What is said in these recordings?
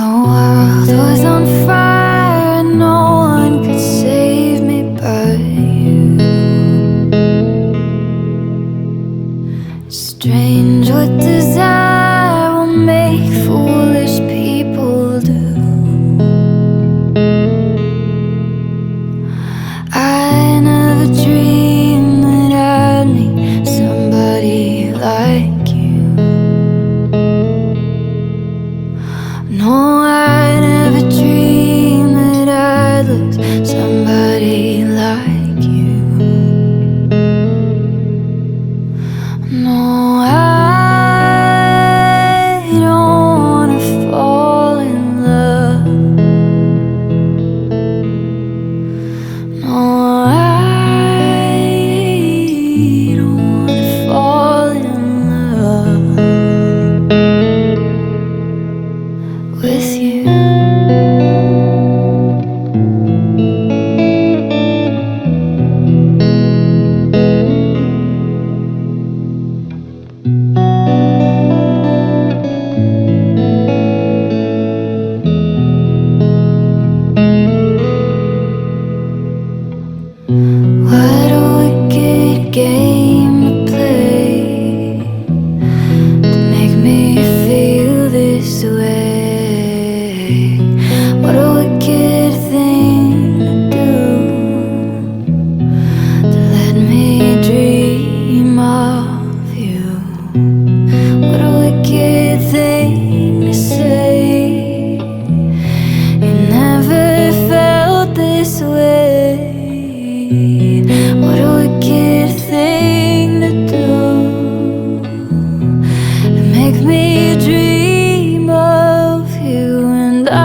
The world was on fire and no one could save me but you. Strange what desire will make foolish people do. I never dreamed that I'd meet somebody like you. No, I never dreamed that I'd lose somebody like you. No, I don't wanna fall in love. No, I don't wanna fall in love with you. What a wicked game to play to make me feel this way. What a wicked thing to do, to let me dream of you. What a wicked thing to say. You never felt this way. What a wicked thing to do, to make me dream of you. And I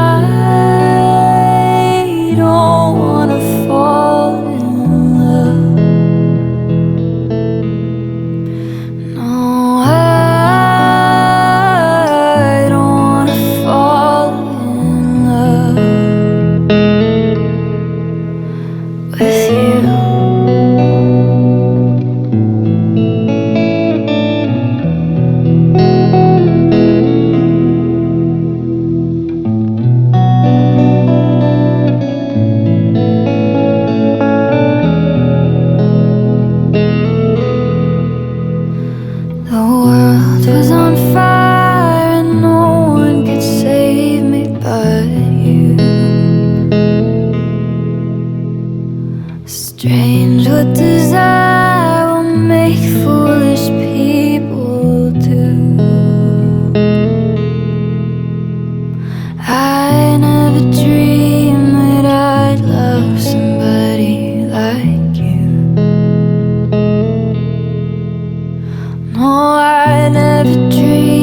don't wanna fall in love. No, I don't wanna fall in love with you. The world was on fire and no one could save me but you. Strange what desire will make foolish people do. I never dreamed that I'd love somebody like you. No, I never dreamed